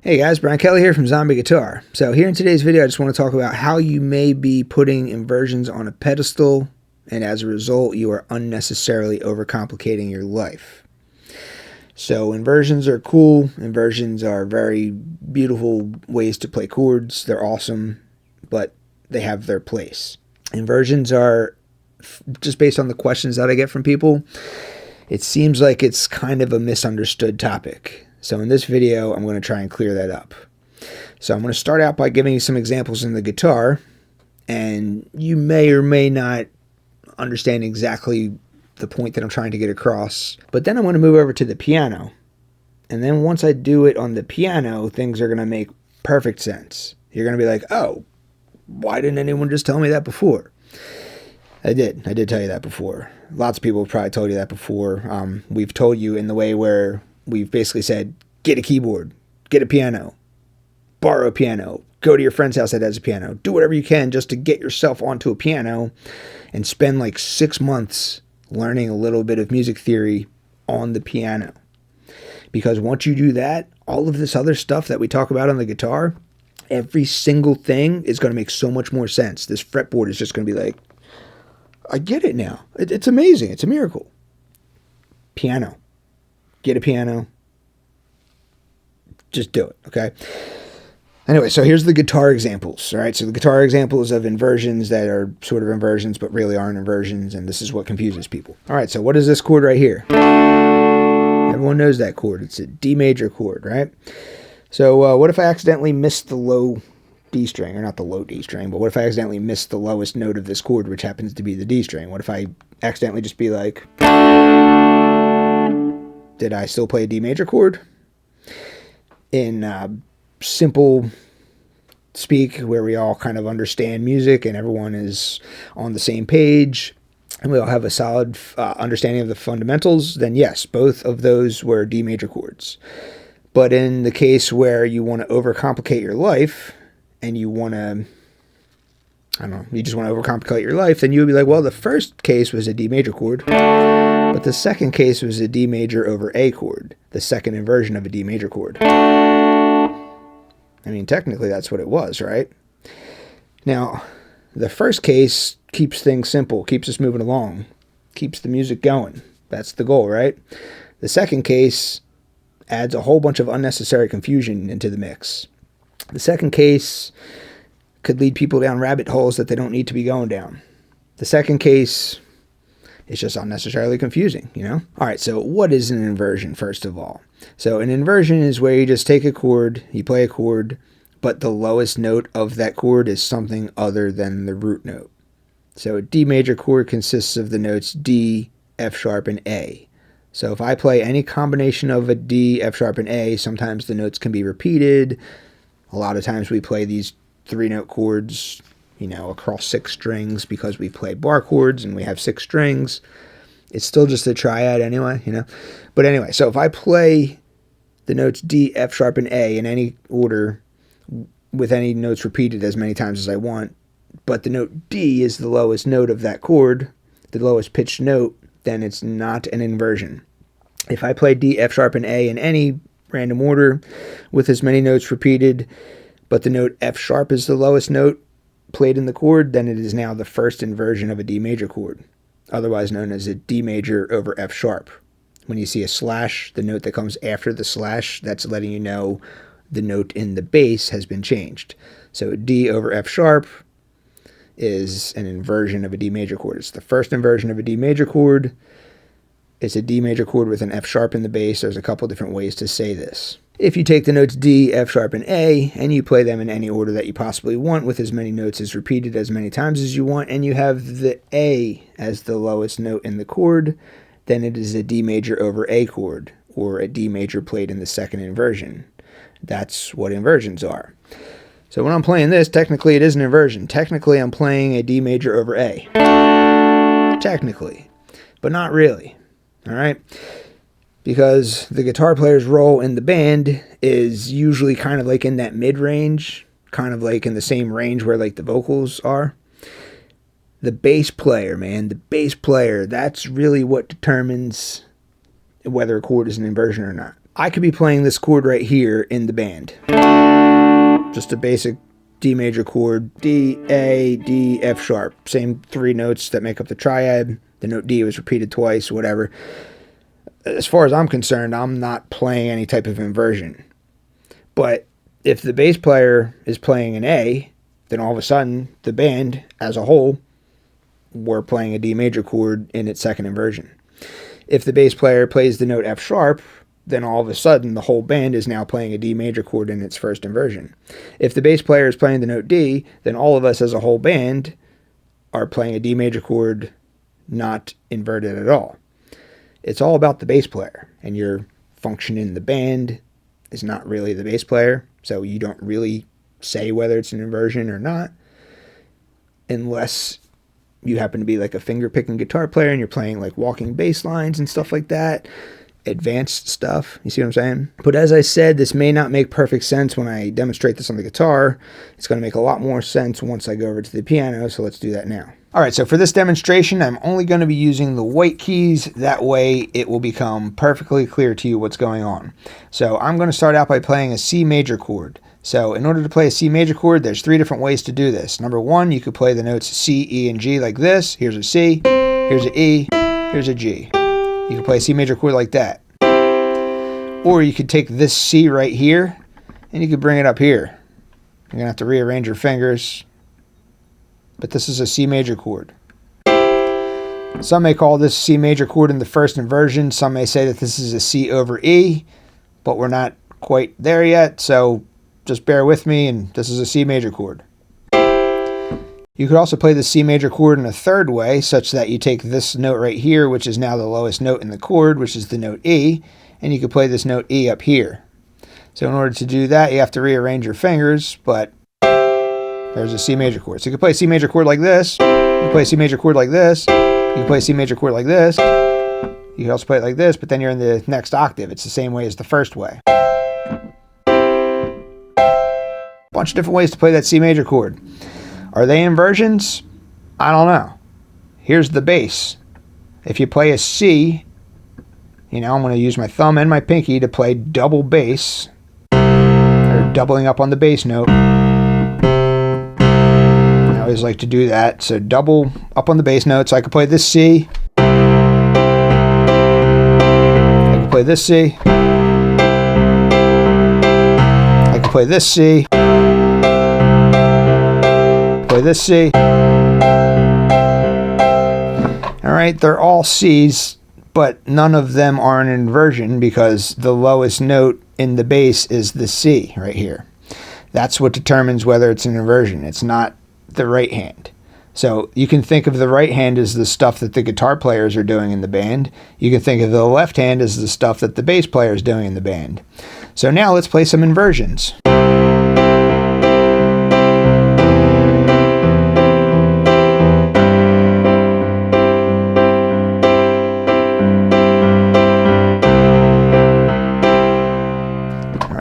Hey guys, Brian Kelly here from Zombie Guitar. So here in today's video, I just want to talk about how you may be putting inversions on a pedestal, and as a result, you are unnecessarily overcomplicating your life. So inversions are cool. Inversions are very beautiful ways to play chords. They're awesome, but they have their place. Inversions are, just based on the questions that I get from people, it seems like it's kind of a misunderstood topic. So in this video, I'm going to try and clear that up. So I'm going to start out by giving you some examples in the guitar, and you may or may not understand exactly the point that I'm trying to get across. But then I'm going to move over to the piano. And then once I do it on the piano, things are going to make perfect sense. You're going to be like, oh, why didn't anyone just tell me that before? I did tell you that before. Lots of people have probably told you that before. We've told you in the way where we've basically said, get a keyboard, get a piano, borrow a piano, go to your friend's house that has a piano, do whatever you can just to get yourself onto a piano and spend like 6 months learning a little bit of music theory on the piano. Because once you do that, all of this other stuff that we talk about on the guitar, every single thing is going to make so much more sense. This fretboard is just going to be like, I get it now. It's amazing. It's a miracle. Piano. Get a piano. Just do it, okay? Anyway, so here's the guitar examples, all right? So the guitar examples of inversions that are sort of inversions but really aren't inversions, and this is what confuses people. All right, so what is this chord right here? Everyone knows that chord. It's a D major chord, right? So what if I accidentally missed the low D string, or not the low D string, but what if I accidentally missed the lowest note of this chord, which happens to be the D string? What if I accidentally just be like, did I still play a D major chord? In simple speak, where we all kind of understand music and everyone is on the same page and we all have a solid understanding of the fundamentals, then yes, both of those were D major chords. But in the case where you want to overcomplicate your life and you want to, I don't know, you just want to overcomplicate your life, then you would be like, well, the first case was a D major chord, but the second case was a D major over A chord, the second inversion of a D major chord. I mean, technically that's what it was, right? Now, the first case keeps things simple, keeps us moving along, keeps the music going. That's the goal, right? The second case adds a whole bunch of unnecessary confusion into the mix. The second case could lead people down rabbit holes that they don't need to be going down. The second case is just unnecessarily confusing, you know? All right, so what is an inversion, first of all? So an inversion is where you just take a chord, you play a chord, but the lowest note of that chord is something other than the root note. So a D major chord consists of the notes D, F sharp, and A. So if I play any combination of a D, F sharp, and A, sometimes the notes can be repeated. A lot of times we play these 3-note chords, you know, across 6 strings because we play bar chords and we have 6 strings. It's still just a triad anyway, you know. But anyway, so if I play the notes D, F sharp, and A in any order with any notes repeated as many times as I want, but the note D is the lowest note of that chord, the lowest pitched note, then it's not an inversion. If I play D, F sharp, and A in any random order with as many notes repeated, but the note F sharp is the lowest note played in the chord, then it is now the first inversion of a D major chord, otherwise known as a D major over F sharp. When you see a slash, the note that comes after the slash, that's letting you know the note in the bass has been changed. So D over F sharp is an inversion of a D major chord. It's the first inversion of a D major chord. It's a D major chord with an F sharp in the bass. There's a couple different ways to say this. If you take the notes D, F sharp, and A, and you play them in any order that you possibly want with as many notes as repeated as many times as you want, and you have the A as the lowest note in the chord, then it is a D major over A chord, or a D major played in the second inversion. That's what inversions are. So when I'm playing this, technically it is an inversion. Technically I'm playing a D major over A. Technically, but not really. All right? Because the guitar player's role in the band is usually kind of like in that mid-range, kind of like in the same range where like the vocals are. The bass player, man, the bass player, that's really what determines whether a chord is an inversion or not. I could be playing this chord right here in the band. Just a basic D major chord, D, A, D, F sharp. Same 3 notes that make up the triad. The note D was repeated twice, whatever. As far as I'm concerned, I'm not playing any type of inversion. But if the bass player is playing an A, then all of a sudden, the band as a whole, we're playing a D major chord in its second inversion. If the bass player plays the note F sharp, then all of a sudden the whole band is now playing a D major chord in its first inversion. If the bass player is playing the note D, then all of us as a whole band are playing a D major chord not inverted at all. It's all about the bass player, and your function in the band is not really the bass player, so you don't really say whether it's an inversion or not, unless you happen to be like a finger-picking guitar player and you're playing like walking bass lines and stuff like that. Advanced stuff. You see what I'm saying? But as I said, this may not make perfect sense when I demonstrate this on the guitar. It's going to make a lot more sense once I go over to the piano, so let's do that now. All right, so for this demonstration, I'm only going to be using the white keys. That way it will become perfectly clear to you what's going on. So I'm going to start out by playing a C major chord. So in order to play a C major chord, there's 3 different ways to do this. Number 1, you could play the notes C, E, and G like this. Here's a C, here's a E, here's a G. You can play a C major chord like that. Or you could take this C right here, and you could bring it up here. You're going to have to rearrange your fingers. But this is a C major chord. Some may call this C major chord in the first inversion. Some may say that this is a C over E, but we're not quite there yet, so just bear with me, and this is a C major chord. You could also play the C major chord in a third way, such that you take this note right here, which is now the lowest note in the chord, which is the note E, and you could play this note E up here. So in order to do that, you have to rearrange your fingers, but there's a C major chord. So you can play a C major chord like this, you can play a C major chord like this, you can play a C major chord like this, you can also play it like this, but then you're in the next octave. It's the same way as the first way. Bunch of different ways to play that C major chord. Are they inversions? I don't know. Here's the bass. If you play a C, I'm going to use my thumb and my pinky to play double bass, or doubling up on the bass note. I always like to do that. So double up on the bass note. So I could play this C. I could play this C. I could play this C. Play this C. All right, they're all C's, but none of them are an inversion because the lowest note in the bass is the C right here. That's what determines whether it's an inversion. It's not the right hand. So you can think of the right hand as the stuff that the guitar players are doing in the band. You can think of the left hand as the stuff that the bass player is doing in the band. So now let's play some inversions.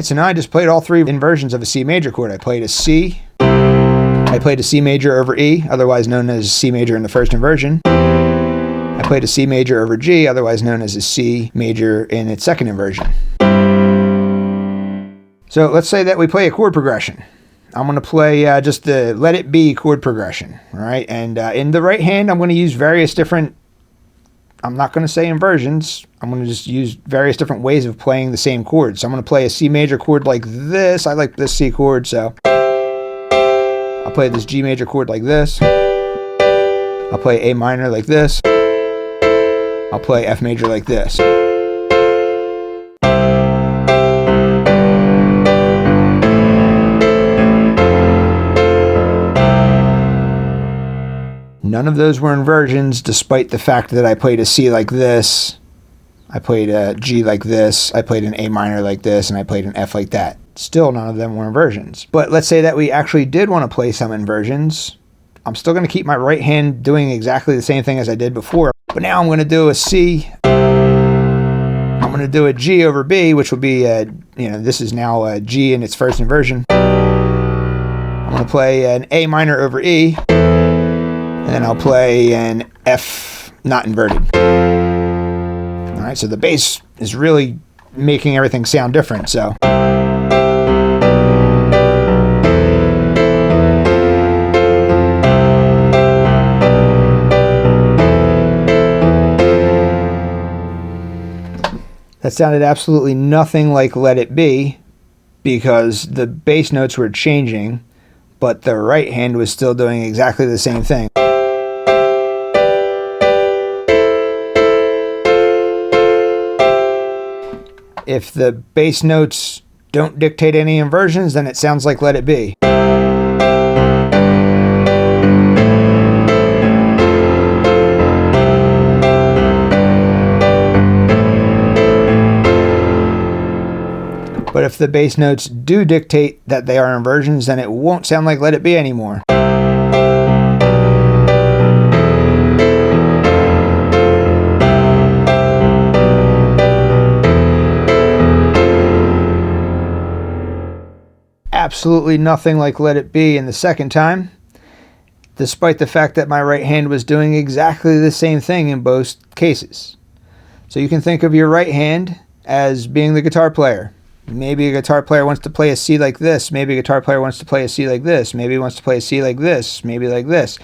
So now I just played all 3 inversions of a C major chord. I played a C, I played a C major over E, otherwise known as C major in the first inversion. I played a C major over G, otherwise known as a C major in its second inversion. So let's say that we play a chord progression. I'm going to play just the Let It Be chord progression, all right? And in the right hand, I'm going to use various different, I'm not going to say inversions. I'm going to just use various different ways of playing the same chord. So I'm going to play a C major chord like this. I like this C chord, so I'll play this G major chord like this. I'll play A minor like this. I'll play F major like this. None of those were inversions, despite the fact that I played a C like this, I played a G like this, I played an A minor like this, and I played an F like that. Still, none of them were inversions. But let's say that we actually did want to play some inversions. I'm still going to keep my right hand doing exactly the same thing as I did before. But now I'm going to do a C. I'm going to do a G over B, which will be, this is now a G in its first inversion. I'm going to play an A minor over E. And then I'll play an F not inverted. All right, so the bass is really making everything sound different. So that sounded absolutely nothing like Let It Be, because the bass notes were changing, but the right hand was still doing exactly the same thing. If the bass notes don't dictate any inversions, then it sounds like Let It Be. But if the bass notes do dictate that they are inversions, then it won't sound like Let It Be anymore. Absolutely nothing like Let It Be in the second time, despite the fact that my right hand was doing exactly the same thing in both cases. So you can think of your right hand as being the guitar player. Maybe a guitar player wants to play a C like this. Maybe a guitar player wants to play a C like this. Maybe he wants to play a C like this. Maybe like this.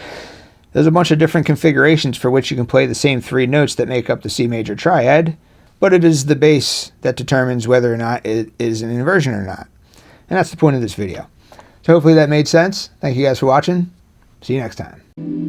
There's a bunch of different configurations for which you can play the same three notes that make up the C major triad, but it is the bass that determines whether or not it is an inversion or not. And that's the point of this video. So hopefully that made sense. Thank you guys for watching. See you next time.